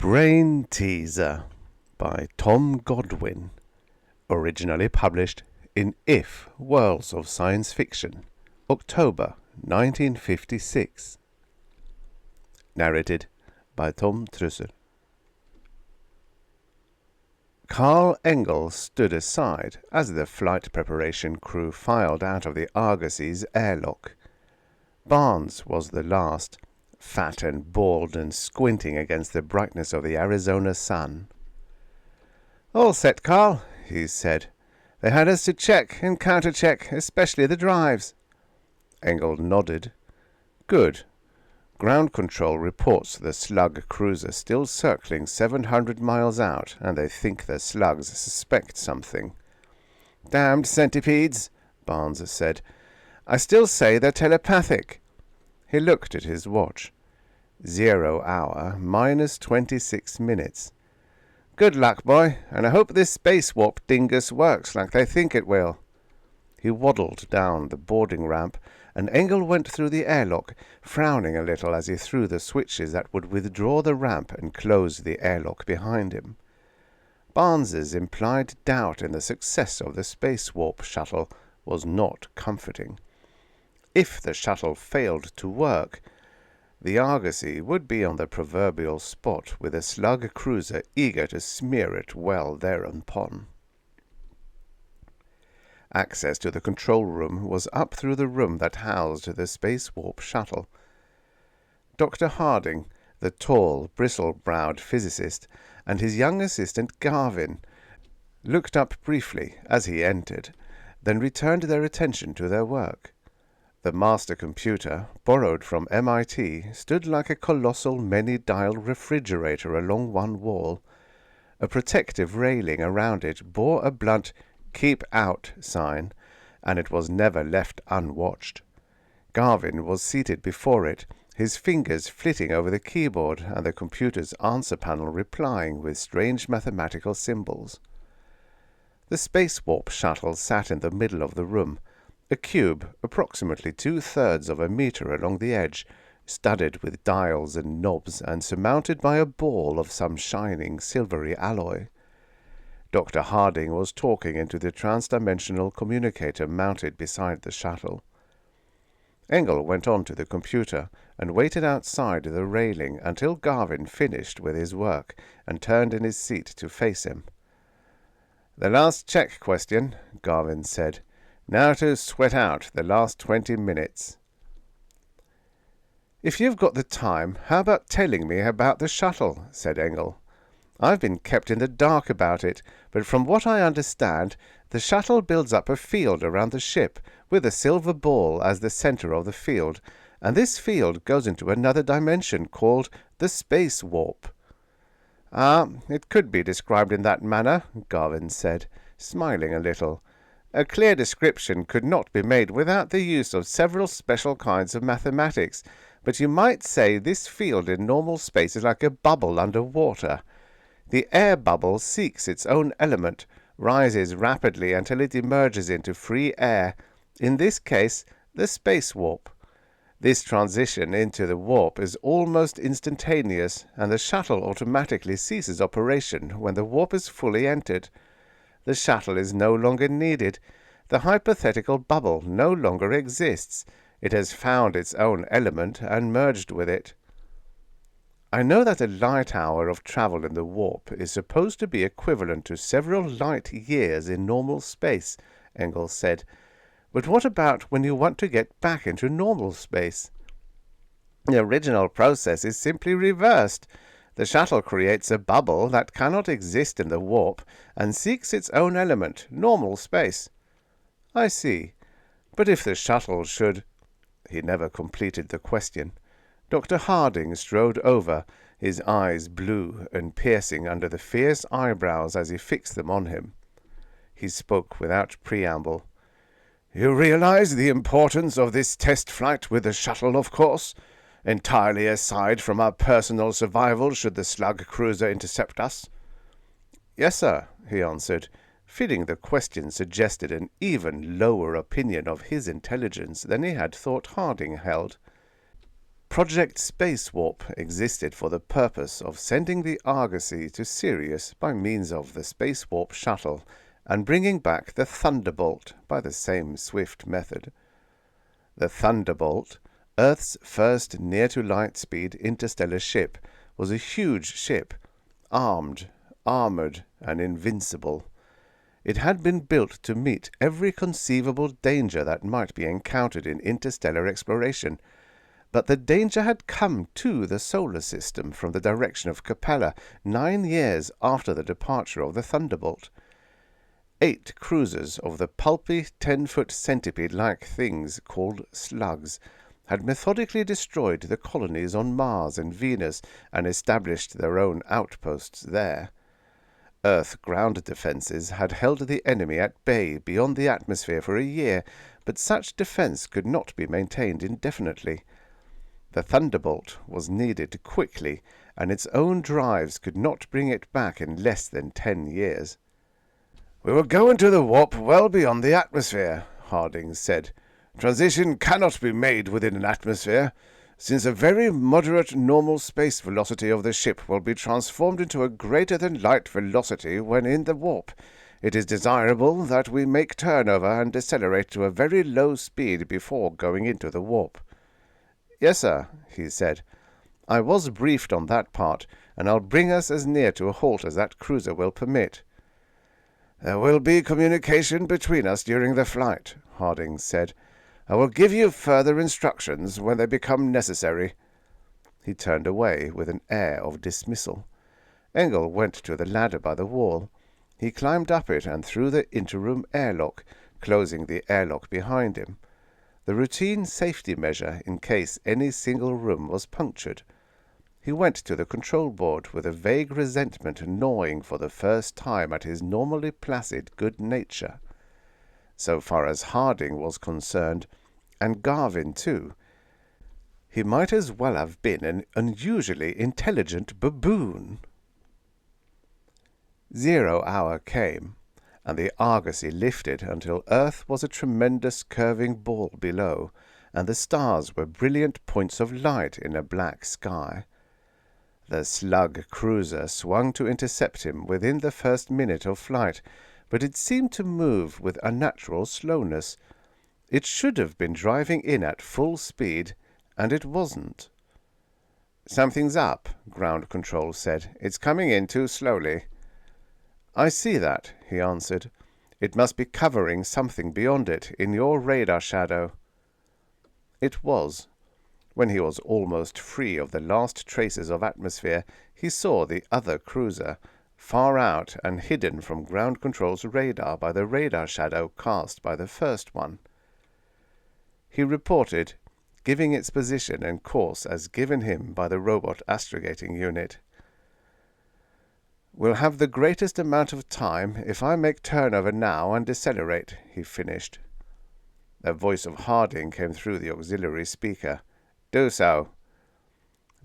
Brain Teaser by Tom Godwin, originally published in If Worlds of Science Fiction, October 1956. Narrated by Tom Trusser. Carl Engel stood aside as the flight preparation crew filed out of the Argosy's airlock. Barnes was the last, fat and bald and squinting against the brightness of the Arizona sun. "All set, Carl," he said. "They had us to check and counter-check, especially the drives." Engel nodded. "Good. Ground control reports the Slug Cruiser still circling 700 miles out, and they think the slugs suspect something." "Damned centipedes," Barnes said. "I still say they're telepathic." He looked at his watch. 0 hour, minus 26 minutes. "Good luck, boy, and I hope this space warp dingus works like they think it will." He waddled down the boarding ramp, and Engel went through the airlock, frowning a little as he threw the switches that would withdraw the ramp and close the airlock behind him. Barnes's implied doubt in the success of the space warp shuttle was not comforting. If the shuttle failed to work, the Argosy would be on the proverbial spot with a Slug Cruiser eager to smear it well thereupon. Access to the control room was up through the room that housed the space warp shuttle. Dr. Harding, the tall, bristle-browed physicist, and his young assistant Godwin looked up briefly as he entered, then returned their attention to their work. The master computer, borrowed from MIT, stood like a colossal many-dial refrigerator along one wall. A protective railing around it bore a blunt "Keep Out" sign, and it was never left unwatched. Godwin was seated before it, his fingers flitting over the keyboard and the computer's answer panel replying with strange mathematical symbols. The space warp shuttle sat in the middle of the room, a cube approximately 2/3 of a meter along the edge, studded with dials and knobs and surmounted by a ball of some shining silvery alloy. Dr. Harding was talking into the transdimensional communicator mounted beside the shuttle. Engel went on to the computer and waited outside the railing until Godwin finished with his work and turned in his seat to face him. "The last check question," Godwin said. "Now to sweat out the last 20 minutes. "If you've got the time, how about telling me about the shuttle?" said Engel. "I've been kept in the dark about it, but from what I understand, the shuttle builds up a field around the ship, with a silver ball as the center of the field, and this field goes into another dimension called the space warp." "Ah, it could be described in that manner," Godwin said, smiling a little. "A clear description could not be made without the use of several special kinds of mathematics, but you might say this field in normal space is like a bubble under water. The air bubble seeks its own element, rises rapidly until it emerges into free air, in this case the space warp. This transition into the warp is almost instantaneous, and the shuttle automatically ceases operation when the warp is fully entered. The shuttle is no longer needed. The hypothetical bubble no longer exists. It has found its own element and merged with it." "I know that a light hour of travel in the warp is supposed to be equivalent to several light years in normal space," Engel said. "But what about when you want to get back into normal space?" "The original process is simply reversed. The shuttle creates a bubble that cannot exist in the warp and seeks its own element, normal space." "I see. But if the shuttle should—" He never completed the question. Dr. Harding strode over, his eyes blue and piercing under the fierce eyebrows as he fixed them on him. He spoke without preamble. "You realize the importance of this test flight with the shuttle, of course? Entirely aside from our personal survival should the Slug Cruiser intercept us?" "Yes, sir," he answered, feeling the question suggested an even lower opinion of his intelligence than he had thought Harding held. Project Space Warp existed for the purpose of sending the Argosy to Sirius by means of the Space Warp shuttle and bringing back the Thunderbolt by the same swift method. The Thunderbolt, Earth's first near-to-light-speed interstellar ship, was a huge ship, armed, armored, and invincible. It had been built to meet every conceivable danger that might be encountered in interstellar exploration, but the danger had come to the solar system from the direction of Capella 9 years after the departure of the Thunderbolt. 8 cruisers of the pulpy 10-foot centipede-like things called slugs had methodically destroyed the colonies on Mars and Venus and established their own outposts there. Earth ground defenses had held the enemy at bay beyond the atmosphere for a year, but such defense could not be maintained indefinitely. The Thunderbolt was needed quickly, and its own drives could not bring it back in less than 10 years. "We will go into the warp well beyond the atmosphere," Harding said. "Transition cannot be made within an atmosphere, since a very moderate normal space velocity of the ship will be transformed into a greater-than-light velocity when in the warp. It is desirable that we make turnover and decelerate to a very low speed before going into the warp." "Yes, sir," he said. "I was briefed on that part, and I'll bring us as near to a halt as that cruiser will permit." "There will be communication between us during the flight," Harding said. "I will give you further instructions when they become necessary." He turned away with an air of dismissal. Engel went to the ladder by the wall. He climbed up it and through the interim airlock, closing the airlock behind him. The routine safety measure in case any single room was punctured. He went to the control board with a vague resentment gnawing for the first time at his normally placid good nature. So far as Harding was concerned, and Godwin too, he might as well have been an unusually intelligent baboon. 0 hour came, and the Argosy lifted until Earth was a tremendous curving ball below, and the stars were brilliant points of light in a black sky. The Slug Cruiser swung to intercept him within the first minute of flight, but it seemed to move with unnatural slowness. It should have been driving in at full speed, and it wasn't. "Something's up," ground control said. "It's coming in too slowly." "I see that," he answered. "It must be covering something beyond it, in your radar shadow." It was. When he was almost free of the last traces of atmosphere, he saw the other cruiser, far out and hidden from ground control's radar by the radar shadow cast by the first one. He reported, giving its position and course as given him by the robot astrogating unit. "We'll have the greatest amount of time if I make turnover now and decelerate," he finished. The voice of Harding came through the auxiliary speaker. "Do so."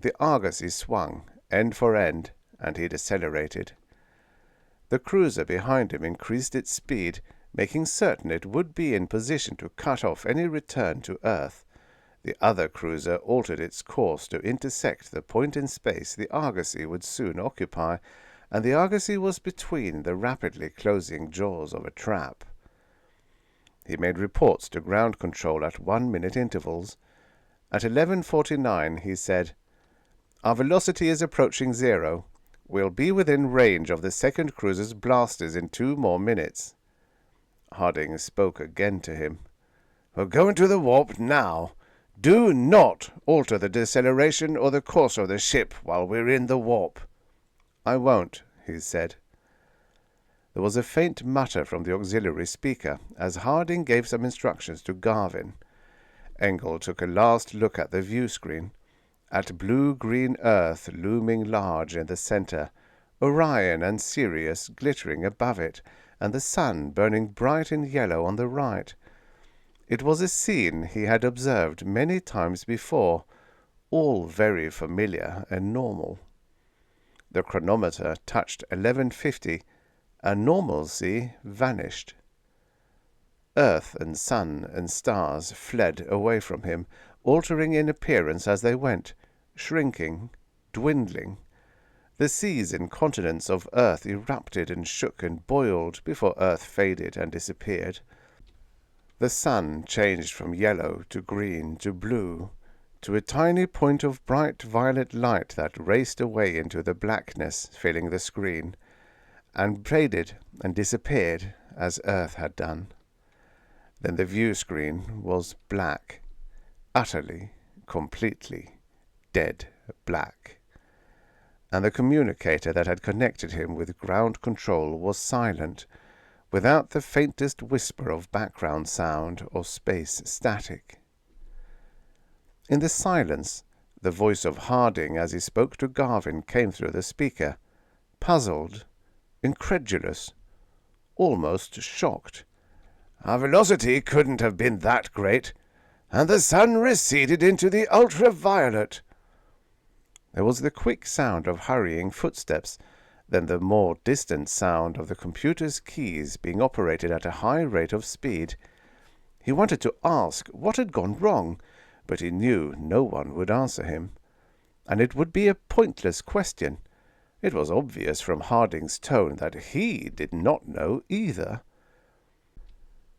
The Argosy swung, end for end, and he decelerated. The cruiser behind him increased its speed, making certain it would be in position to cut off any return to Earth. The other cruiser altered its course to intersect the point in space the Argosy would soon occupy, and the Argosy was between the rapidly closing jaws of a trap. He made reports to ground control at 1-minute intervals. At 11:49 he said, "Our velocity is approaching 0. We'll be within range of the second cruiser's blasters in 2 more minutes." Harding spoke again to him. "We'll go into the warp now. Do not alter the deceleration or the course of the ship while we're in the warp." "I won't," he said. There was a faint mutter from the auxiliary speaker as Harding gave some instructions to Godwin. Engel took a last look at the view screen, at blue-green Earth looming large in the center, Orion and Sirius glittering above it, and the sun burning bright and yellow on the right. It was a scene he had observed many times before, all very familiar and normal. The chronometer touched 11:50, and normalcy vanished. Earth and sun and stars fled away from him, altering in appearance as they went, shrinking, dwindling. The seas and continents of Earth erupted and shook and boiled before Earth faded and disappeared. The sun changed from yellow to green to blue, to a tiny point of bright violet light that raced away into the blackness filling the screen, and faded and disappeared as Earth had done. Then the view screen was black, utterly, completely, dead black. And the communicator that had connected him with ground control was silent, without the faintest whisper of background sound or space static. In the silence, the voice of Harding as he spoke to Godwin came through the speaker, puzzled, incredulous, almost shocked. "Our velocity couldn't have been that great, and the sun receded into the ultraviolet." There was the quick sound of hurrying footsteps, then the more distant sound of the computer's keys being operated at a high rate of speed. He wanted to ask what had gone wrong, but he knew no one would answer him. And it would be a pointless question. It was obvious from Harding's tone that he did not know either.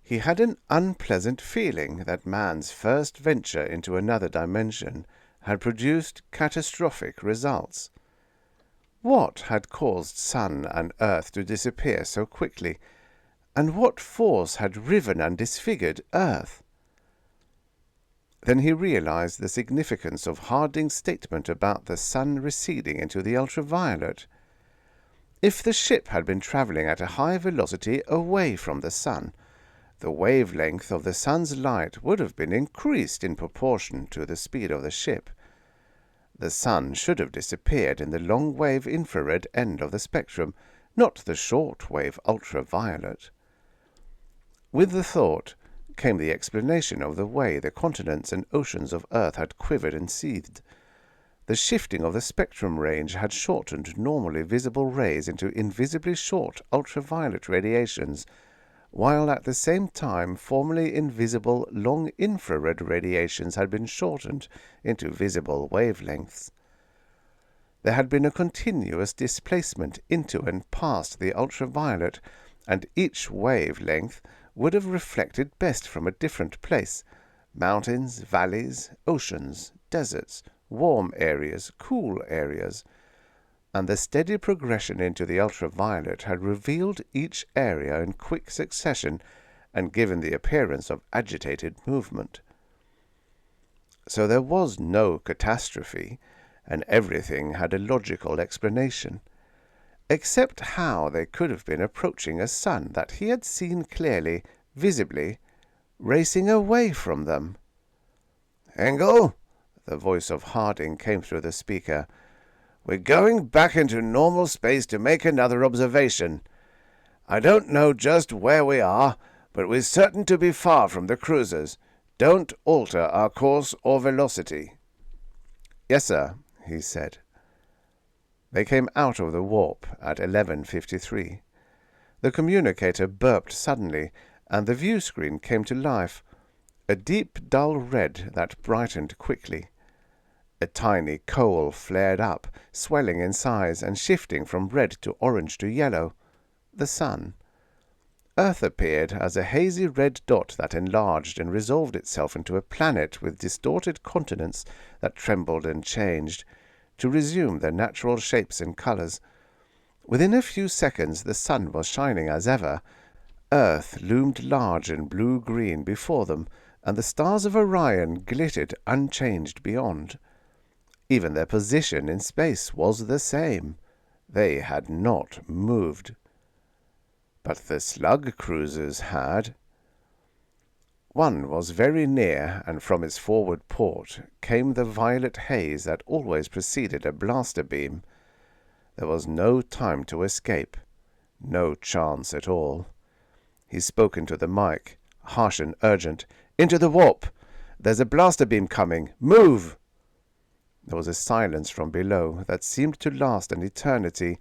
He had an unpleasant feeling that man's first venture into another dimension had produced catastrophic results. What had caused sun and earth to disappear so quickly, and what force had riven and disfigured earth? Then he realized the significance of Harding's statement about the sun receding into the ultraviolet. If the ship had been traveling at a high velocity away from the sun, the wavelength of the sun's light would have been increased in proportion to the speed of the ship. The sun should have disappeared in the long-wave infrared end of the spectrum, not the short-wave ultraviolet. With the thought came the explanation of the way the continents and oceans of Earth had quivered and seethed. The shifting of the spectrum range had shortened normally visible rays into invisibly short ultraviolet radiations, while at the same time formerly invisible long infrared radiations had been shortened into visible wavelengths. There had been a continuous displacement into and past the ultraviolet, and each wavelength would have reflected best from a different place: mountains, valleys, oceans, deserts, warm areas, cool areas. And the steady progression into the ultraviolet had revealed each area in quick succession and given the appearance of agitated movement. So there was no catastrophe, and everything had a logical explanation, except how they could have been approaching a sun that he had seen clearly, visibly, racing away from them. "Engel," the voice of Harding came through the speaker, "we're going back into normal space to make another observation. I don't know just where we are, but we're certain to be far from the cruisers. Don't alter our course or velocity." "Yes, sir," he said. They came out of the warp at 11:53. The communicator burped suddenly, and the view screen came to life, a deep dull red that brightened quickly. A tiny coal flared up, swelling in size and shifting from red to orange to yellow. The sun. Earth appeared as a hazy red dot that enlarged and resolved itself into a planet with distorted continents that trembled and changed, to resume their natural shapes and colors. Within a few seconds the sun was shining as ever. Earth loomed large and blue-green before them, and the stars of Orion glittered unchanged beyond. Even their position in space was the same. They had not moved. But the Slug Cruisers had. One was very near, and from its forward port came the violet haze that always preceded a blaster beam. There was no time to escape, no chance at all. He spoke into the mic, harsh and urgent. "Into the warp! There's a blaster beam coming! Move!" There was a silence from below that seemed to last an eternity,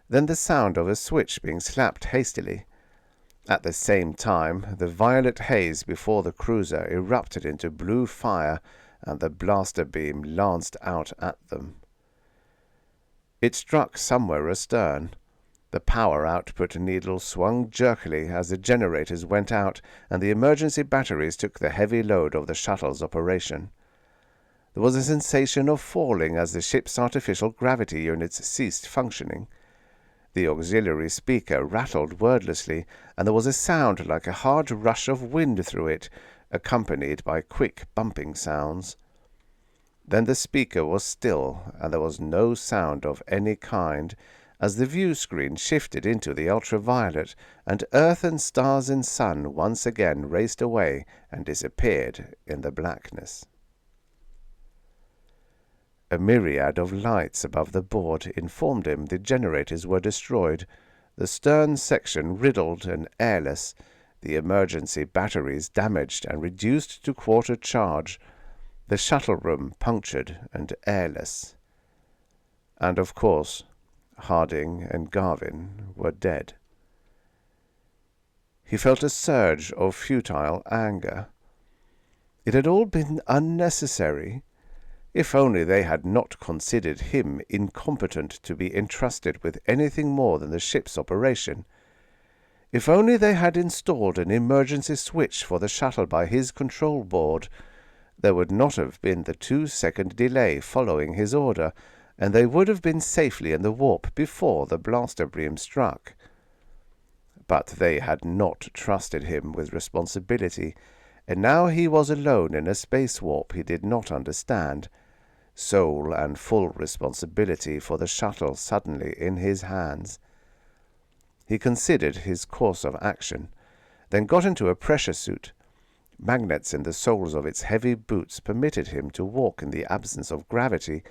then the sound of a switch being slapped hastily. At the same time, the violet haze before the cruiser erupted into blue fire, and the blaster beam lanced out at them. It struck somewhere astern. The power output needle swung jerkily as the generators went out and the emergency batteries took the heavy load of the shuttle's operation. There was a sensation of falling as the ship's artificial gravity units ceased functioning. The auxiliary speaker rattled wordlessly, and there was a sound like a hard rush of wind through it, accompanied by quick bumping sounds. Then the speaker was still, and there was no sound of any kind, as the view screen shifted into the ultraviolet, and Earth and stars and sun once again raced away and disappeared in the blackness. A myriad of lights above the board informed him the generators were destroyed, the stern section riddled and airless, the emergency batteries damaged and reduced to quarter charge, the shuttle room punctured and airless. And of course, Harding and Godwin were dead. He felt a surge of futile anger. It had all been unnecessary. If only they had not considered him incompetent to be entrusted with anything more than the ship's operation. If only they had installed an emergency switch for the shuttle by his control board, there would not have been the 2-second delay following his order, and they would have been safely in the warp before the blaster beam struck. But they had not trusted him with responsibility, and now he was alone in a space warp he did not understand, sole and full responsibility for the shuttle suddenly in his hands. He considered his course of action, then got into a pressure suit. Magnets in the soles of its heavy boots permitted him to walk in the absence of gravity,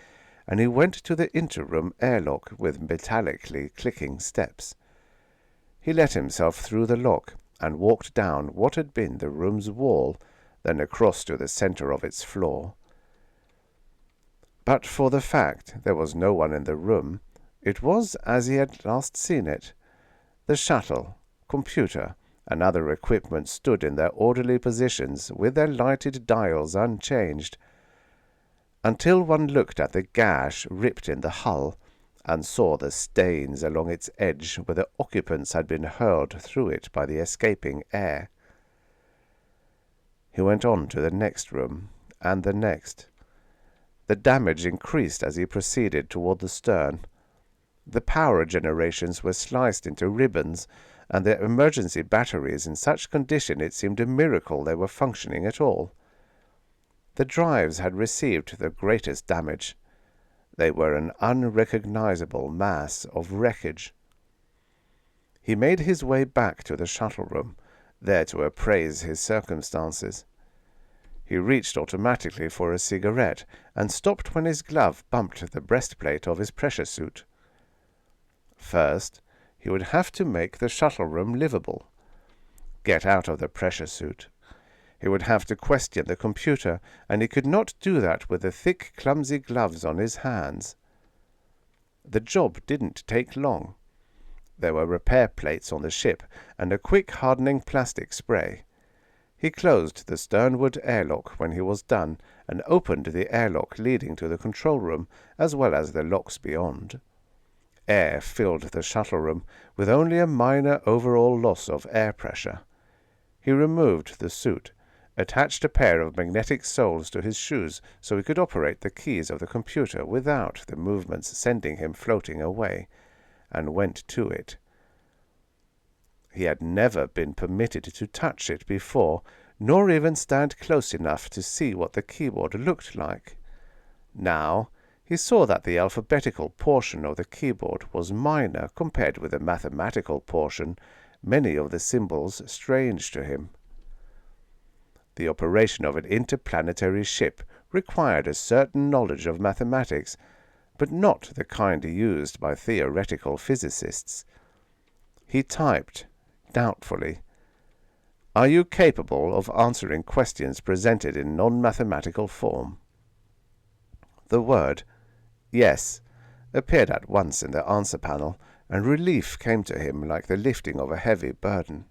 and he went to the interoom airlock with metallically clicking steps. He let himself through the lock and walked down what had been the room's wall, then across to the center of its floor. But for the fact there was no one in the room, it was as he had last seen it. The shuttle, computer, and other equipment stood in their orderly positions with their lighted dials unchanged, until one looked at the gash ripped in the hull and saw the stains along its edge where the occupants had been hurled through it by the escaping air. He went on to the next room, and the next. The damage increased as he proceeded toward the stern. The power generations were sliced into ribbons, and the emergency batteries in such condition it seemed a miracle they were functioning at all. The drives had received the greatest damage. They were an unrecognizable mass of wreckage. He made his way back to the shuttle room, there to appraise his circumstances. He reached automatically for a cigarette, and stopped when his glove bumped the breastplate of his pressure suit. First, he would have to make the shuttle room livable. Get out of the pressure suit. He would have to question the computer, and he could not do that with the thick, clumsy gloves on his hands. The job didn't take long. There were repair plates on the ship, and a quick hardening plastic spray. He closed the sternward airlock when he was done, and opened the airlock leading to the control room, as well as the locks beyond. Air filled the shuttle room, with only a minor overall loss of air pressure. He removed the suit, attached a pair of magnetic soles to his shoes so he could operate the keys of the computer without the movements sending him floating away, and went to it. He had never been permitted to touch it before, nor even stand close enough to see what the keyboard looked like. Now he saw that the alphabetical portion of the keyboard was minor compared with the mathematical portion, many of the symbols strange to him. The operation of an interplanetary ship required a certain knowledge of mathematics, but not the kind used by theoretical physicists. He typed, doubtfully, "Are you capable of answering questions presented in non-mathematical form?" The word, "Yes," appeared at once in the answer panel, and relief came to him like the lifting of a heavy burden.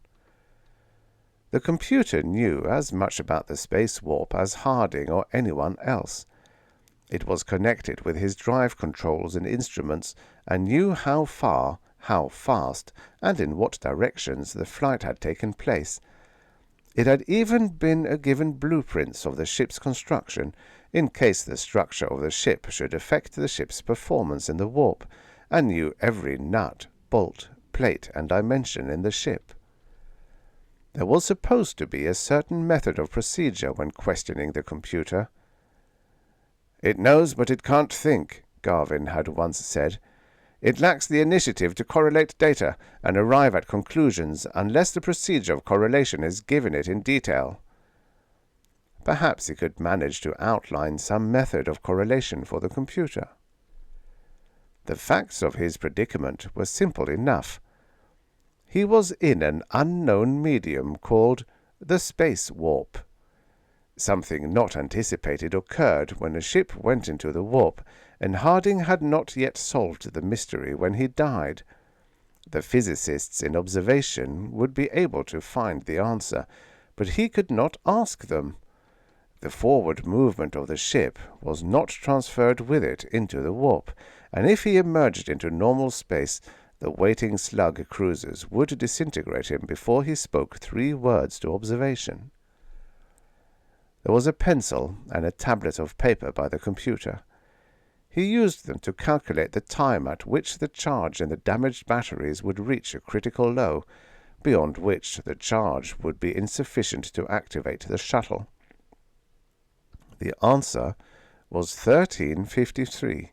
The computer knew as much about the space warp as Harding or anyone else. It was connected with his drive controls and instruments and knew how far, how fast, and in what directions the flight had taken place. It had even been given blueprints of the ship's construction in case the structure of the ship should affect the ship's performance in the warp, and knew every nut, bolt, plate, and dimension in the ship. There was supposed to be a certain method of procedure when questioning the computer. "It knows, but it can't think," Godwin had once said. "It lacks the initiative to correlate data and arrive at conclusions unless the procedure of correlation is given it in detail." Perhaps he could manage to outline some method of correlation for the computer. The facts of his predicament were simple enough. He was in an unknown medium called the space warp. Something not anticipated occurred when a ship went into the warp, and Harding had not yet solved the mystery when he died. The physicists in observation would be able to find the answer, but he could not ask them. The forward movement of the ship was not transferred with it into the warp, and if he emerged into normal space, the waiting Slug Cruisers would disintegrate him before he spoke 3 words to observation. There was a pencil and a tablet of paper by the computer. He used them to calculate the time at which the charge in the damaged batteries would reach a critical low, beyond which the charge would be insufficient to activate the shuttle. The answer was 1353.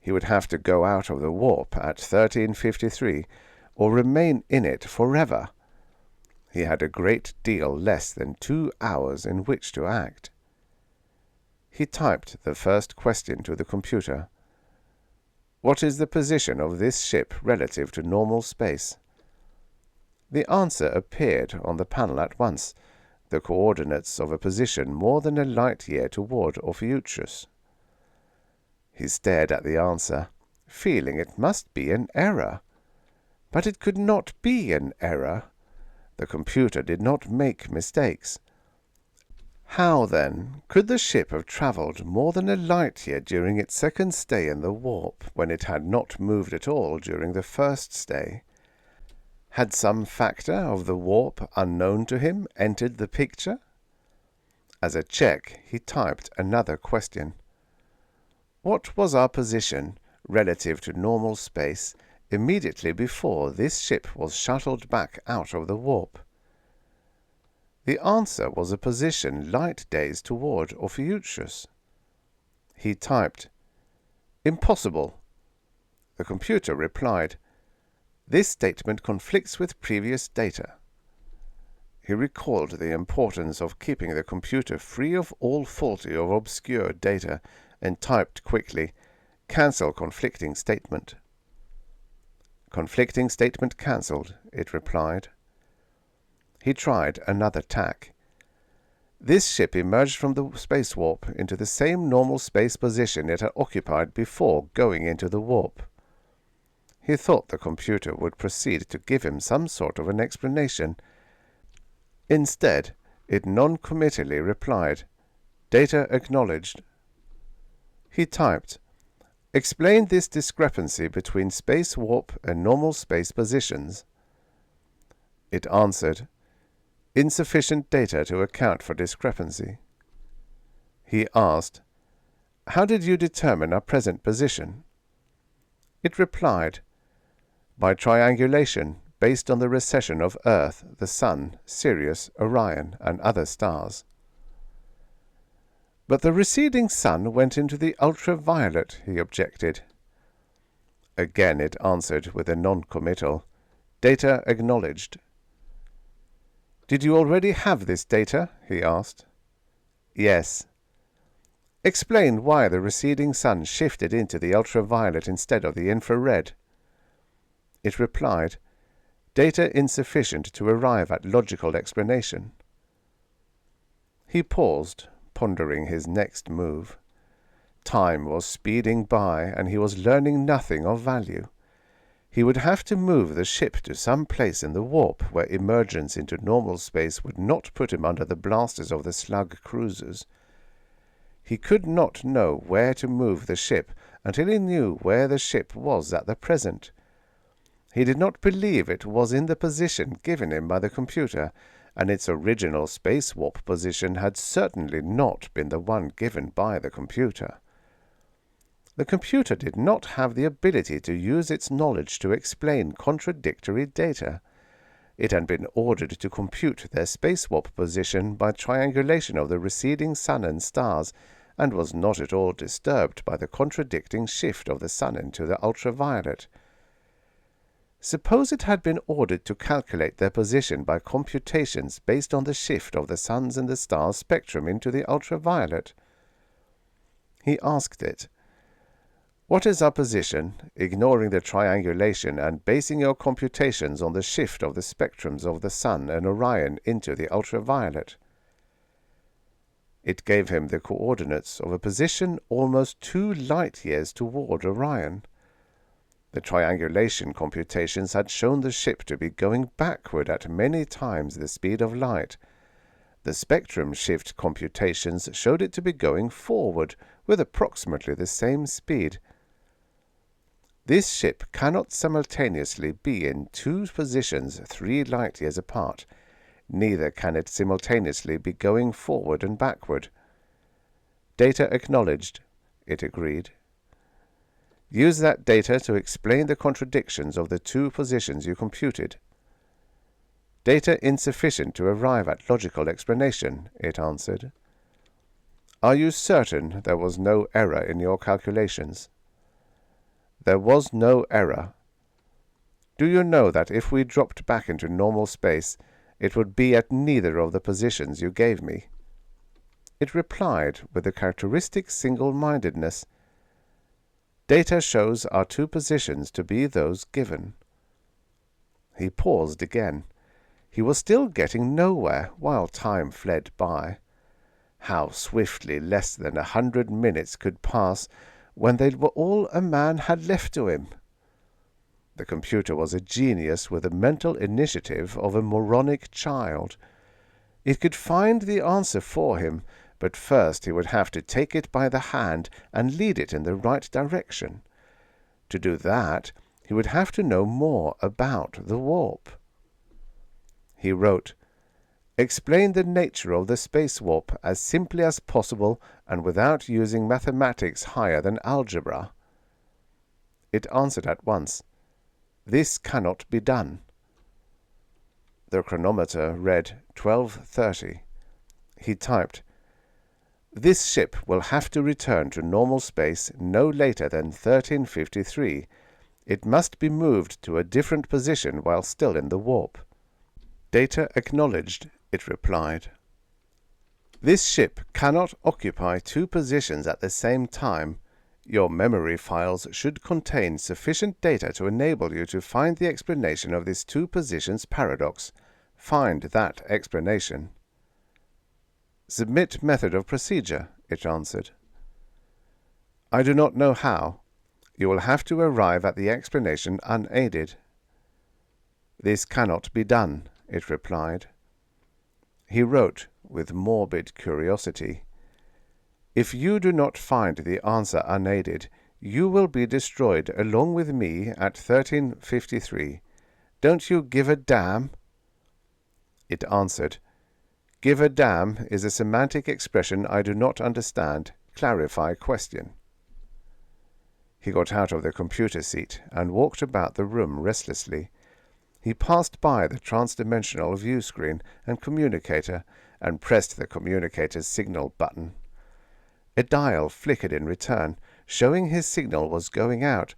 He would have to go out of the warp at 1353, or remain in it forever. He had a great deal less than 2 hours in which to act. He typed the first question to the computer. "What is the position of this ship relative to normal space?" The answer appeared on the panel at once, the coordinates of a position more than a light year toward Ophiuchus. He stared at the answer, feeling it must be an error. But it could not be an error. The computer did not make mistakes. How, then, could the ship have travelled more than a light year during its second stay in the warp, when it had not moved at all during the first stay? Had some factor of the warp unknown to him entered the picture? As a check, he typed another question. What was our position, relative to normal space, immediately before this ship was shuttled back out of the warp? The answer was a position light days toward Ophiuchus. He typed, "Impossible." The computer replied, "This statement conflicts with previous data." He recalled the importance of keeping the computer free of all faulty or obscure data, and typed quickly, "Cancel conflicting statement." "Conflicting statement cancelled," it replied. He tried another tack. This ship emerged from the space warp into the same normal space position it had occupied before going into the warp. He thought the computer would proceed to give him some sort of an explanation. Instead, it non-committally replied, "Data acknowledged." He typed, "Explain this discrepancy between space warp and normal space positions." It answered, "Insufficient data to account for discrepancy." He asked, "How did you determine our present position?" It replied, "By triangulation, based on the recession of Earth, the Sun, Sirius, Orion, and other stars." "But the receding sun went into the ultraviolet," he objected. Again it answered with a non-committal, "Data acknowledged." "Did you already have this data?" he asked. "Yes." "Explain why the receding sun shifted into the ultraviolet instead of the infrared." It replied, "Data insufficient to arrive at logical explanation." He paused, pondering his next move. Time was speeding by, and he was learning nothing of value. He would have to move the ship to some place in the warp where emergence into normal space would not put him under the blasters of the Slug Cruisers. He could not know where to move the ship until he knew where the ship was at the present. He did not believe it was in the position given him by the computer, and its original space warp position had certainly not been the one given by the computer. The computer did not have the ability to use its knowledge to explain contradictory data. It had been ordered to compute their space warp position by triangulation of the receding sun and stars, and was not at all disturbed by the contradicting shift of the sun into the ultraviolet. Suppose it had been ordered to calculate their position by computations based on the shift of the sun's and the stars' spectrum into the ultraviolet. He asked it, "What is our position, ignoring the triangulation and basing your computations on the shift of the spectrums of the Sun and Orion into the ultraviolet?" It gave him the coordinates of a position almost 2 light-years toward Orion. The triangulation computations had shown the ship to be going backward at many times the speed of light. The spectrum shift computations showed it to be going forward with approximately the same speed. This ship cannot simultaneously be in 2 positions 3 light-years apart. Neither can it simultaneously be going forward and backward. Data acknowledged, it agreed. Use that data to explain the contradictions of the 2 positions you computed. Data insufficient to arrive at logical explanation, it answered. Are you certain there was no error in your calculations? There was no error. Do you know that if we dropped back into normal space, it would be at neither of the positions you gave me? It replied with the characteristic single-mindedness. Data shows our 2 positions to be those given. He paused again. He was still getting nowhere while time fled by. How swiftly less than 100 minutes could pass when they were all a man had left to him. The computer was a genius with the mental initiative of a moronic child. It could find the answer for him, but first he would have to take it by the hand and lead it in the right direction. To do that, he would have to know more about the warp. He wrote, "Explain the nature of the space warp as simply as possible and without using mathematics higher than algebra." It answered at once, "This cannot be done." The chronometer read 12:30. He typed, "This ship will have to return to normal space no later than 13:53. It must be moved to a different position while still in the warp." Data acknowledged, it replied. "This ship cannot occupy 2 positions at the same time. Your memory files should contain sufficient data to enable you to find the explanation of this 2 positions paradox. Find that explanation." "Submit method of procedure," it answered. "I do not know how. You will have to arrive at the explanation unaided." "This cannot be done," it replied. He wrote with morbid curiosity, "If you do not find the answer unaided, you will be destroyed along with me at 13:53. Don't you give a damn?" It answered, "Give a damn is a semantic expression I do not understand. Clarify question." He got out of the computer seat and walked about the room restlessly. He passed by the trans-dimensional view screen and communicator and pressed the communicator's signal button. A dial flickered in return, showing his signal was going out,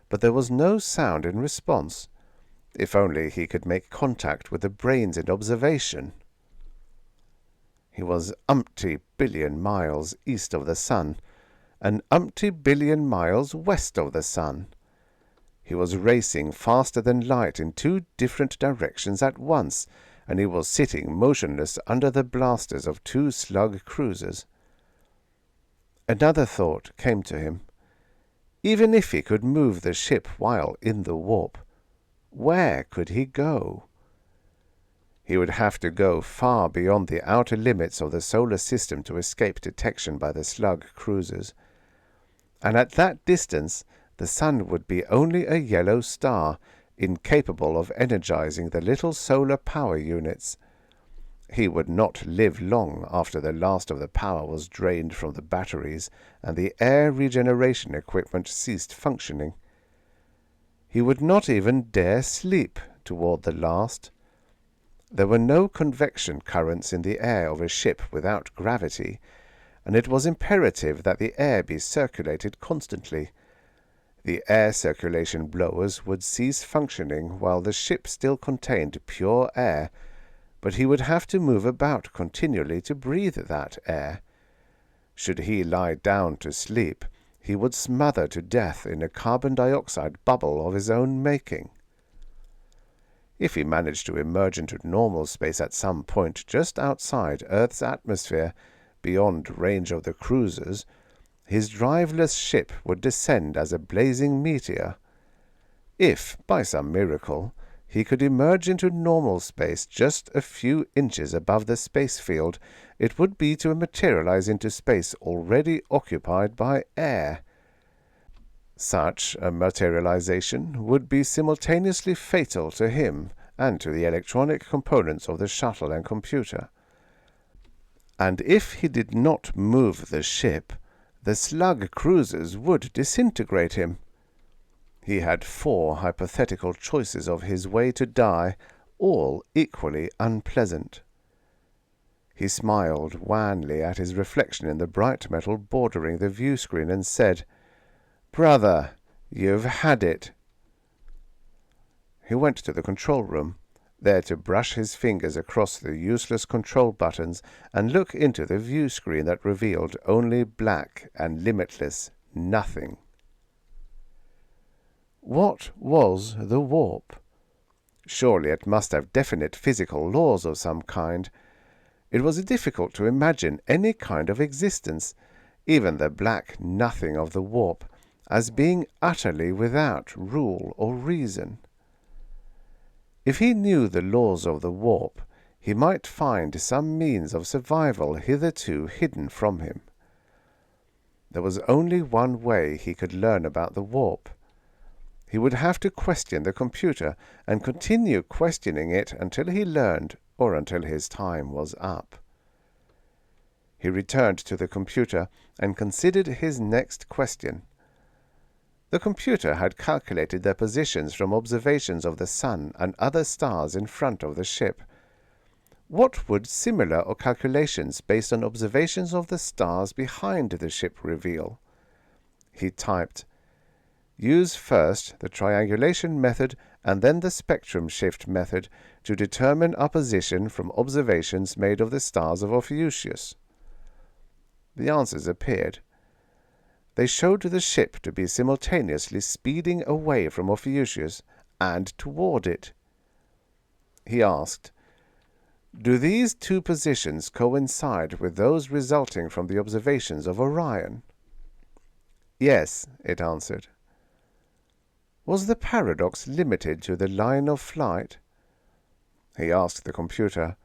but there was no sound in response. If only he could make contact with the brains in observation. He was umpty billion miles east of the sun, and umpty billion miles west of the sun. He was racing faster than light in 2 different directions at once, and he was sitting motionless under the blasters of 2 Slug Cruisers. Another thought came to him. Even if he could move the ship while in the warp, Where could he go? He would have to go far beyond the outer limits of the solar system to escape detection by the Slug Cruisers. And at that distance, the sun would be only a yellow star, incapable of energizing the little solar power units. He would not live long after the last of the power was drained from the batteries and the air regeneration equipment ceased functioning. He would not even dare sleep toward the last. There were no convection currents in the air of a ship without gravity, and it was imperative that the air be circulated constantly. The air circulation blowers would cease functioning while the ship still contained pure air, but he would have to move about continually to breathe that air. Should he lie down to sleep, he would smother to death in a carbon dioxide bubble of his own making. If he managed to emerge into normal space at some point just outside Earth's atmosphere, beyond range of the cruisers, his driveless ship would descend as a blazing meteor. If, by some miracle, he could emerge into normal space just a few inches above the space field, it would be to materialize into space already occupied by air. Such a materialization would be simultaneously fatal to him and to the electronic components of the shuttle and computer. And if he did not move the ship, the Slug Cruisers would disintegrate him. He had 4 hypothetical choices of his way to die, all equally unpleasant. He smiled wanly at his reflection in the bright metal bordering the view screen and said, "Brother, you've had it." He went to the control room, there to brush his fingers across the useless control buttons and look into the view screen that revealed only black and limitless nothing. What was the warp? Surely it must have definite physical laws of some kind. It was difficult to imagine any kind of existence, even the black nothing of the warp, as being utterly without rule or reason. If he knew the laws of the warp, he might find some means of survival hitherto hidden from him. There was only one way he could learn about the warp. He would have to question the computer and continue questioning it until he learned or until his time was up. He returned to the computer and considered his next question. The computer had calculated their positions from observations of the sun and other stars in front of the ship. What would similar calculations based on observations of the stars behind the ship reveal? He typed, "Use first the triangulation method and then the spectrum shift method to determine our position from observations made of the stars of Ophiuchus." The answers appeared. They showed the ship to be simultaneously speeding away from Ophiuchus and toward it. He asked, "Do these 2 positions coincide with those resulting from the observations of Orion?" "Yes," it answered. Was the paradox limited to the line of flight? He asked the computer,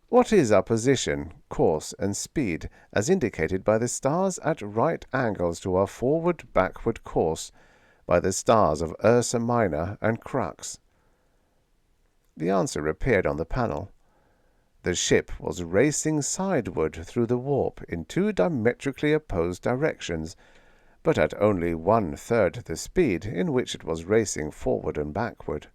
"What is our position, course, and speed as indicated by the stars at right angles to our forward-backward course, by the stars of Ursa Minor and Crux?" The answer appeared on the panel. The ship was racing sideward through the warp in 2 diametrically opposed directions, but at only 1/3 the speed in which it was racing forward and backward.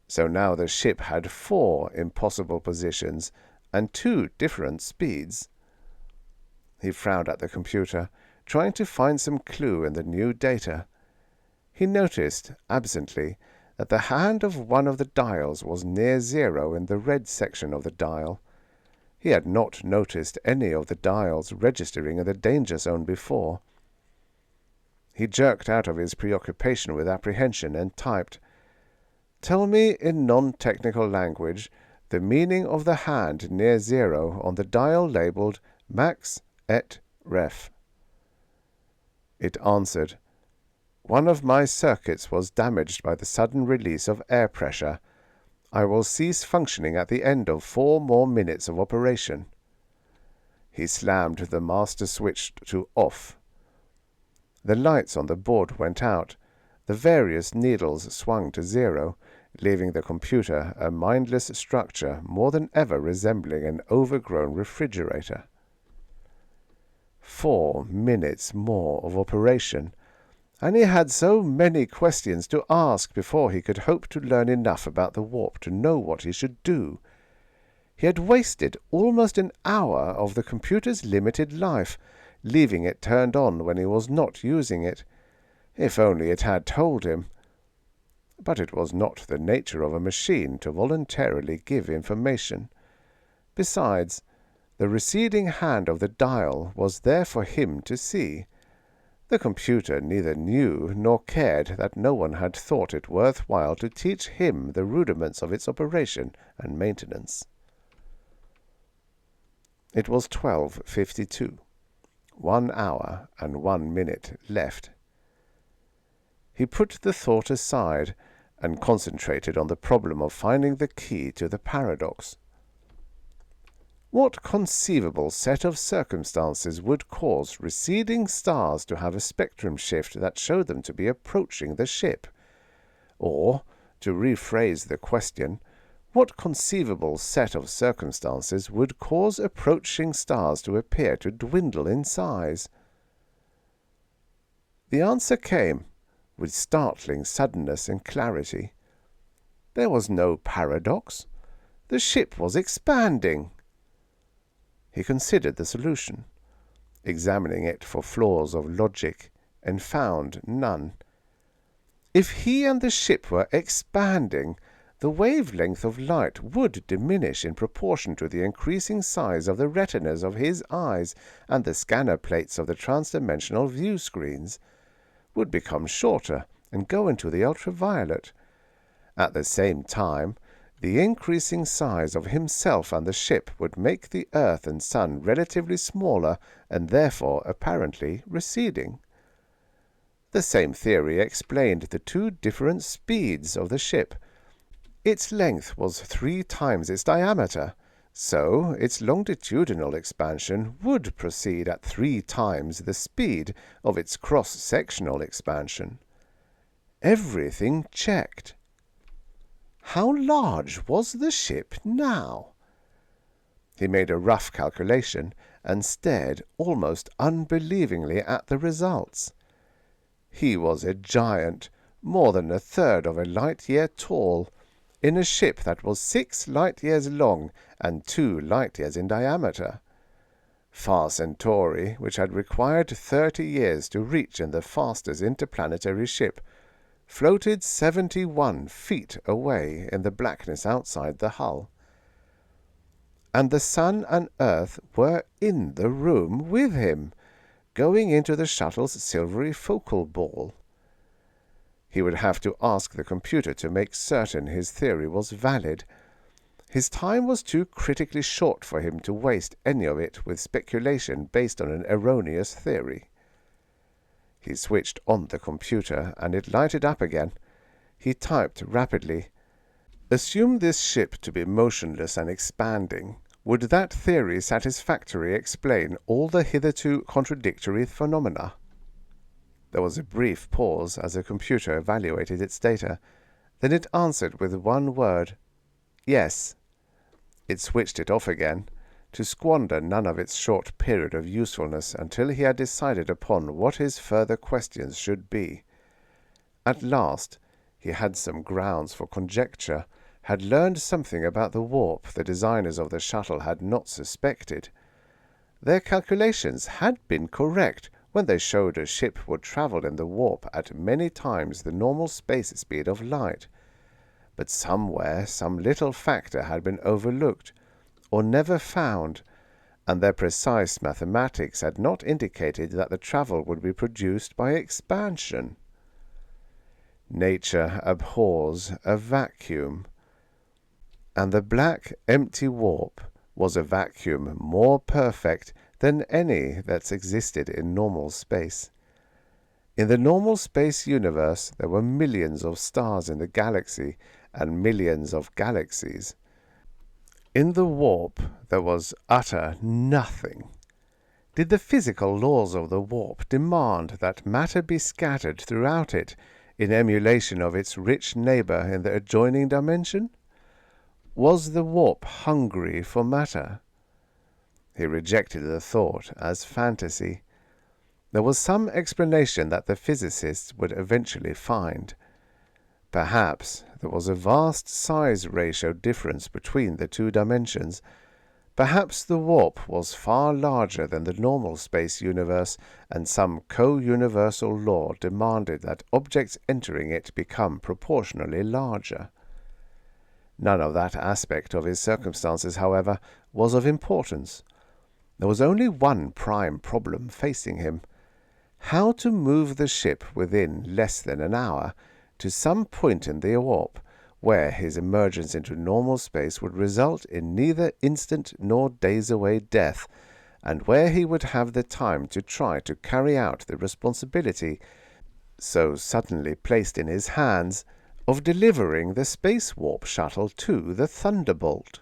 So now the ship had 4 impossible positions and 2 different speeds. He frowned at the computer, trying to find some clue in the new data. He noticed, absently, that the hand of one of the dials was near 0 in the red section of the dial. He had not noticed any of the dials registering in the danger zone before. He jerked out of his preoccupation with apprehension and typed, "Tell me in non-technical language the meaning of the hand near 0 on the dial labeled Max et Ref." It answered, One of my circuits was damaged by the sudden release of air pressure. I will cease functioning at the end of 4 more minutes of operation." He slammed the master switch to off. The lights on the board went out. The various needles swung to 0, leaving the computer a mindless structure more than ever resembling an overgrown refrigerator. 4 minutes more of operation, and he had so many questions to ask before he could hope to learn enough about the warp to know what he should do. He had wasted almost an hour of the computer's limited life, leaving it turned on when he was not using it. If only it had told him. But it was not the nature of a machine to voluntarily give information. Besides, the receding hand of the dial was there for him to see. The computer neither knew nor cared that no one had thought it worth while to teach him the rudiments of its operation and maintenance. It was 12:52. 1 hour and 1 minute left. He put the thought aside and concentrated on the problem of finding the key to the paradox. What conceivable set of circumstances would cause receding stars to have a spectrum shift that showed them to be approaching the ship? Or, to rephrase the question, what conceivable set of circumstances would cause approaching stars to appear to dwindle in size? The answer came, with startling suddenness and clarity. There was no paradox. The ship was expanding. He considered the solution, examining it for flaws of logic, and found none. If he and the ship were expanding, the wavelength of light would diminish in proportion to the increasing size of the retinas of his eyes, and the scanner plates of the transdimensional view screens would become shorter and go into the ultraviolet. At the same time, the increasing size of himself and the ship would make the Earth and Sun relatively smaller and therefore apparently receding. The same theory explained the 2 different speeds of the ship. Its length was 3 times its diameter, so its longitudinal expansion would proceed at 3 times the speed of its cross-sectional expansion. Everything checked. How large was the ship now? He made a rough calculation and stared almost unbelievingly at the results. He was a giant, more than a third of a light-year tall, in a ship that was 6 light-years long and 2 light-years in diameter. Far Centauri, which had required 30 years to reach in the fastest interplanetary ship, floated 71 feet away in the blackness outside the hull. And the Sun and Earth were in the room with him, going into the shuttle's silvery focal ball. He would have to ask the computer to make certain his theory was valid. His time was too critically short for him to waste any of it with speculation based on an erroneous theory. He switched on the computer, and it lighted up again. He typed rapidly. Assume this ship to be motionless and expanding. Would that theory satisfactorily explain all the hitherto contradictory phenomena? There was a brief pause as the computer evaluated its data. Then it answered with one word, "Yes." It switched it off again, to squander none of its short period of usefulness until he had decided upon what his further questions should be. At last, he had some grounds for conjecture, had learned something about the warp the designers of the shuttle had not suspected. Their calculations had been correct when they showed a ship would travel in the warp at many times the normal space speed of light. But somewhere some little factor had been overlooked, or never found, and their precise mathematics had not indicated that the travel would be produced by expansion. Nature abhors a vacuum, and the black, empty warp was a vacuum more perfect than any that's existed in normal space. In the normal space universe, there were millions of stars in the galaxy and millions of galaxies. In the warp, there was utter nothing. Did the physical laws of the warp demand that matter be scattered throughout it in emulation of its rich neighbor in the adjoining dimension? Was the warp hungry for matter? He rejected the thought as fantasy. There was some explanation that the physicists would eventually find. Perhaps there was a vast size ratio difference between the two dimensions. Perhaps the warp was far larger than the normal space universe, and some co-universal law demanded that objects entering it become proportionally larger. None of that aspect of his circumstances, however, was of importance. There was only one prime problem facing him: how to move the ship within less than an hour to some point in the warp where his emergence into normal space would result in neither instant nor days-away death, and where he would have the time to try to carry out the responsibility, so suddenly placed in his hands, of delivering the space warp shuttle to the Thunderbolt.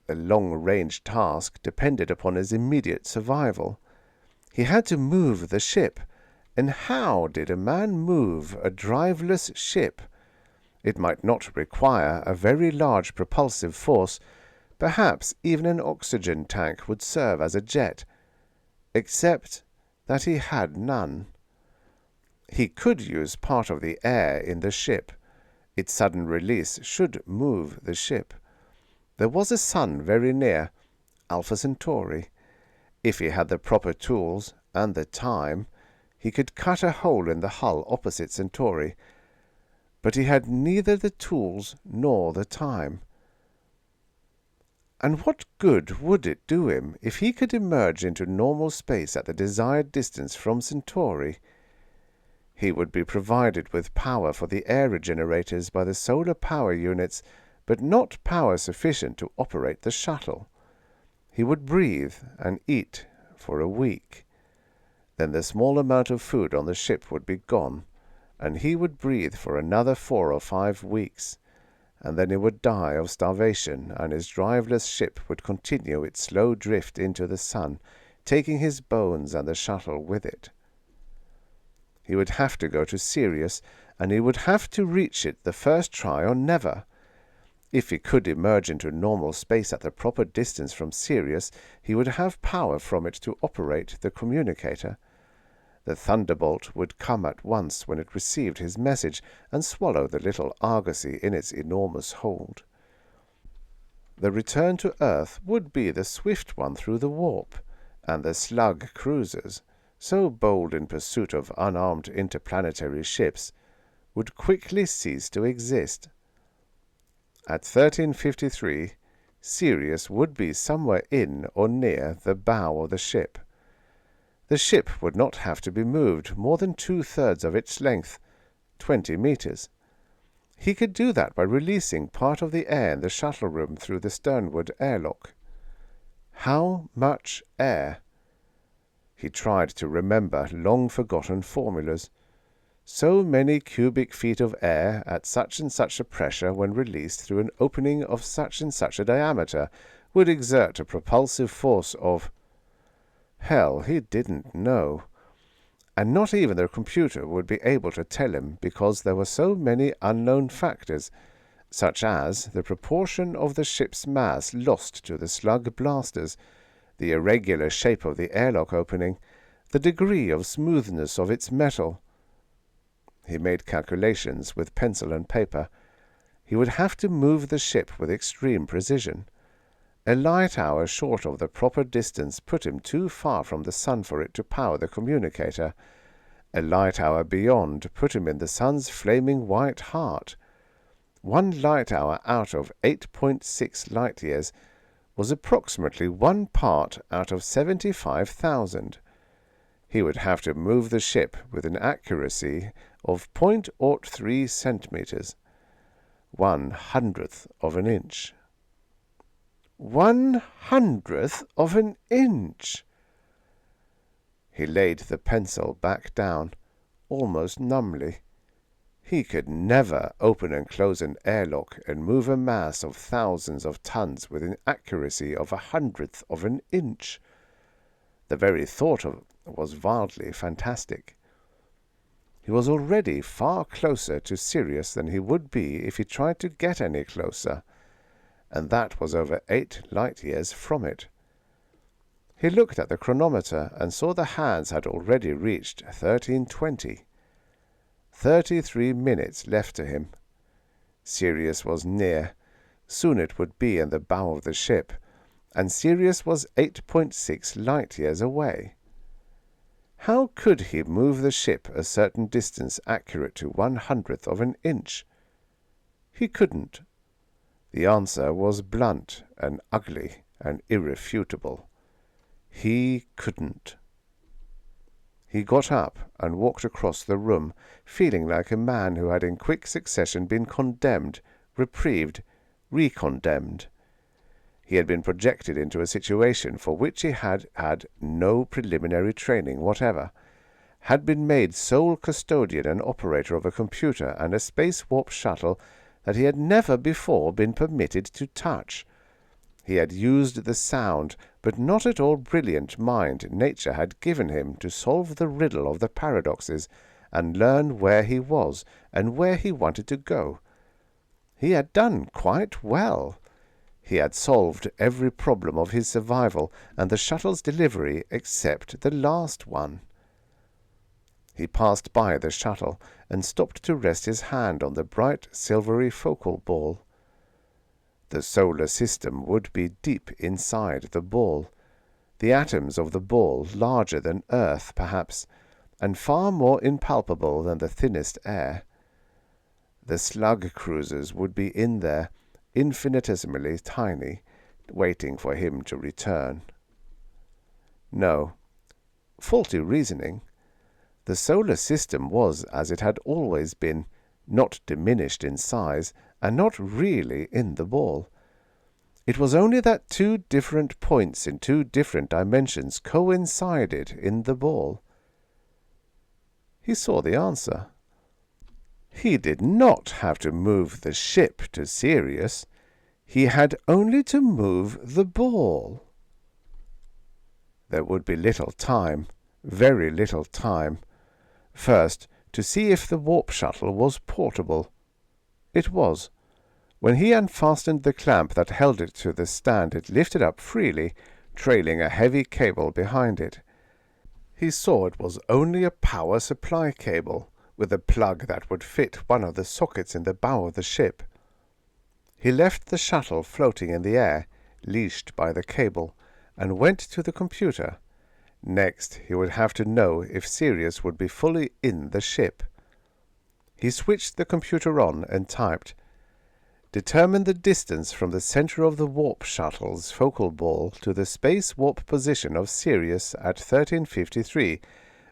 The long-range task depended upon his immediate survival. He had to move the ship, and how did a man move a driveless ship? It might not require a very large propulsive force. Perhaps even an oxygen tank would serve as a jet, except that he had none. He could use part of the air in the ship. Its sudden release should move the ship. There was a sun very near, Alpha Centauri. If he had the proper tools and the time, he could cut a hole in the hull opposite Centauri. But he had neither the tools nor the time. And what good would it do him if he could emerge into normal space at the desired distance from Centauri? He would be provided with power for the air regenerators by the solar power units, but not power sufficient to operate the shuttle. He would breathe and eat for a week. Then the small amount of food on the ship would be gone, and he would breathe for another 4 or 5 weeks, and then he would die of starvation, and his driveless ship would continue its slow drift into the sun, taking his bones and the shuttle with it. He would have to go to Sirius, and he would have to reach it the first try or never. If he could emerge into normal space at the proper distance from Sirius, he would have power from it to operate the communicator. The Thunderbolt would come at once when it received his message, and swallow the little Argosy in its enormous hold. The return to Earth would be the swift one through the warp, and the Slug Cruisers, so bold in pursuit of unarmed interplanetary ships, would quickly cease to exist. At 1353, Sirius would be somewhere in or near the bow of the ship. The ship would not have to be moved more than 2/3 of its length, 20 meters. He could do that by releasing part of the air in the shuttle room through the sternward airlock. How much air? He tried to remember long-forgotten formulas. So many cubic feet of air at such and such a pressure when released through an opening of such and such a diameter would exert a propulsive force of... Hell, he didn't know. And not even the computer would be able to tell him, because there were so many unknown factors, such as the proportion of the ship's mass lost to the slug blasters, the irregular shape of the airlock opening, the degree of smoothness of its metal. He made calculations with pencil and paper. He would have to move the ship with extreme precision. A light hour short of the proper distance put him too far from the sun for it to power the communicator. A light hour beyond put him in the sun's flaming white heart. 1 light hour out of 8.6 light years was approximately 1 part out of 75,000. He would have to move the ship with an accuracy of 0.03 centimeters, 1/100th of an inch. 1/100th of an inch! He laid the pencil back down. almost numbly. He could never open and close an airlock and move a mass of thousands of tons with an accuracy of 1/100th of an inch. The very thought of it was wildly fantastic. He was already far closer to Sirius than he would be if he tried to get any closer, and that was over 8 light-years from it. He looked at the chronometer and saw the hands had already reached 13:20. 33 minutes left to him. Sirius was near. Soon it would be in the bow of the ship, and Sirius was 8.6 light-years away. How could he move the ship a certain distance accurate to 1/100th of an inch? He couldn't. The answer was blunt and ugly and irrefutable. He couldn't. He got up and walked across the room, feeling like a man who had in quick succession been condemned, reprieved, recondemned. He had been projected into a situation for which he had had no preliminary training whatever, had been made sole custodian and operator of a computer and a space-warp shuttle that he had never before been permitted to touch. He had used the sound, but not at all brilliant mind nature had given him to solve the riddle of the paradoxes and learn where he was and where he wanted to go. He had done quite well. He had solved every problem of his survival and the shuttle's delivery except the last one. He passed by the shuttle and stopped to rest his hand on the bright silvery focal ball. The solar system would be deep inside the ball, the atoms of the ball larger than Earth, perhaps, and far more impalpable than the thinnest air. The Slug Cruisers would be in there, infinitesimally tiny, waiting for him to return. No. Faulty reasoning. The solar system was, as it had always been, not diminished in size, and not really in the ball. It was only that 2 different points in 2 different dimensions coincided in the ball. He saw the answer. He did not have to move the ship to Sirius. He had only to move the ball. There would be little time, very little time. First, to see if the warp shuttle was portable. It was. When he unfastened the clamp that held it to the stand, it lifted up freely, trailing a heavy cable behind it. He saw it was only a power supply cable, with a plug that would fit one of the sockets in the bow of the ship. He left the shuttle floating in the air, leashed by the cable, and went to the computer. Next, he would have to know if Sirius would be fully in the ship. He switched the computer on and typed, "Determine the distance from the center of the warp shuttle's focal ball to the space warp position of Sirius at 1353,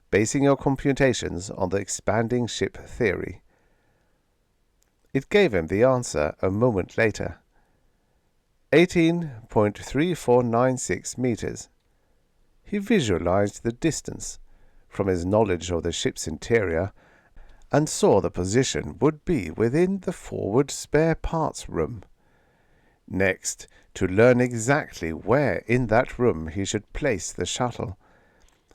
basing your computations on the expanding ship theory." It gave him the answer a moment later. 18.3496 meters. He visualized the distance, from his knowledge of the ship's interior, and saw the position would be within the forward spare parts room. Next, to learn exactly where in that room he should place the shuttle.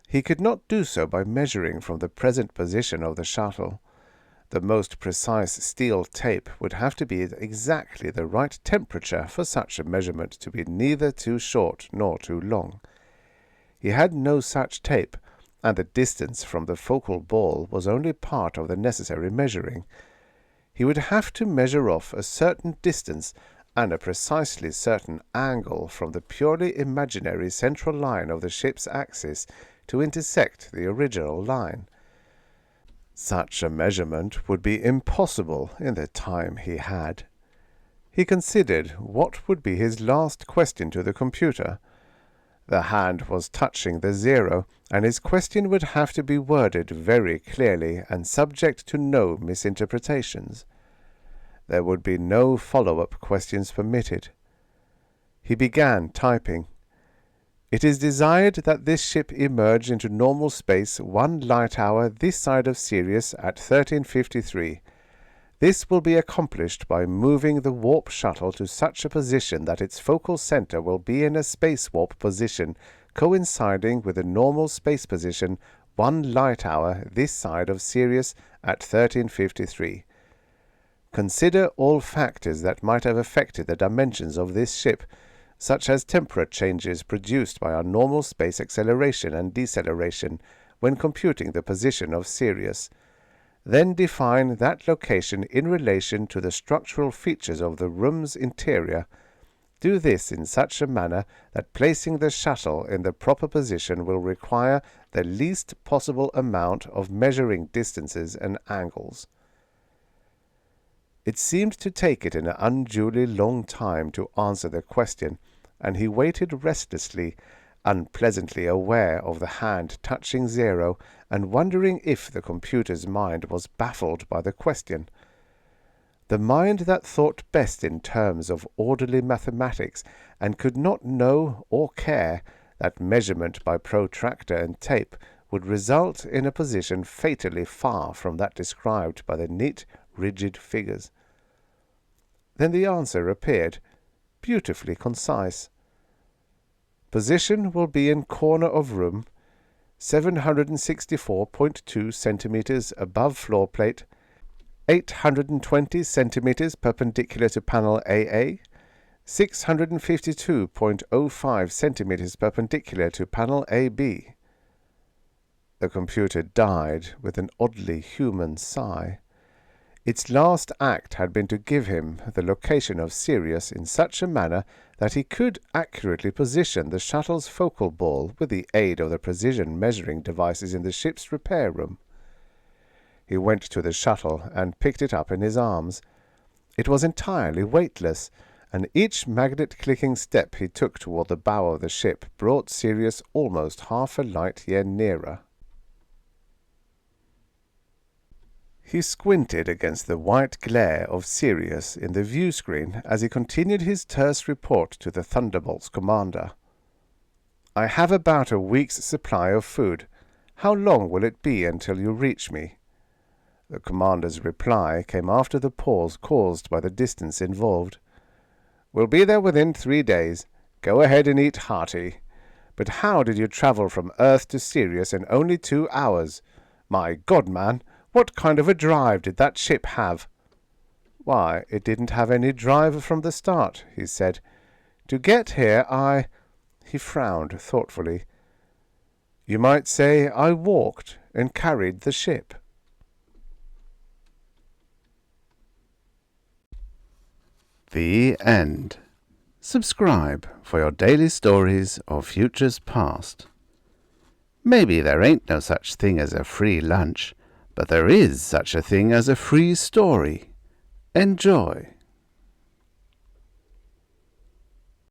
He could not do so by measuring from the present position of the shuttle. The most precise steel tape would have to be at exactly the right temperature for such a measurement to be neither too short nor too long. He had no such tape, and the distance from the focal ball was only part of the necessary measuring. He would have to measure off a certain distance and a precisely certain angle from the purely imaginary central line of the ship's axis to intersect the original line. Such a measurement would be impossible in the time he had. He considered what would be his last question to the computer. The hand was touching the 0, and his question would have to be worded very clearly and subject to no misinterpretations. There would be no follow-up questions permitted. He began typing. It is desired that this ship emerge into normal space 1 light hour this side of Sirius at 1353. This will be accomplished by moving the warp shuttle to such a position that its focal center will be in a space warp position coinciding with the normal space position 1 light hour this side of Sirius at 1353. Consider all factors that might have affected the dimensions of this ship, such as temperature changes produced by our normal space acceleration and deceleration when computing the position of Sirius. Then define that location in relation to the structural features of the room's interior. Do this in such a manner that placing the shuttle in the proper position will require the least possible amount of measuring distances and angles. It seemed to take it an unduly long time to answer the question, and he waited restlessly, unpleasantly aware of the hand touching 0 and wondering if the computer's mind was baffled by the question. The mind that thought best in terms of orderly mathematics and could not know or care that measurement by protractor and tape would result in a position fatally far from that described by the neat, rigid figures. Then the answer appeared, beautifully concise. Position will be in corner of room, 764.2 centimeters above floor plate, 820 centimeters perpendicular to panel AA, 652.05 centimeters perpendicular to panel AB. The computer died with an oddly human sigh. Its last act had been to give him the location of Sirius in such a manner that he could accurately position the shuttle's focal ball with the aid of the precision measuring devices in the ship's repair room. He went to the shuttle and picked it up in his arms. It was entirely weightless, and each magnet-clicking step he took toward the bow of the ship brought Sirius almost half a light-year nearer. He squinted against the white glare of Sirius in the view-screen as he continued his terse report to the Thunderbolt's commander. "I have about a week's supply of food. How long will it be until you reach me?" The commander's reply came after the pause caused by the distance involved. "We'll be there within 3 days. Go ahead and eat hearty. But how did you travel from Earth to Sirius in only 2 hours? My God, man! What kind of a drive did that ship have?" "Why, it didn't have any drive from the start," he said. "To get here, He frowned thoughtfully. "You might say I walked and carried the ship." The end. Subscribe for your daily stories of futures past. Maybe there ain't no such thing as a free lunch, but there is such a thing as a free story. Enjoy.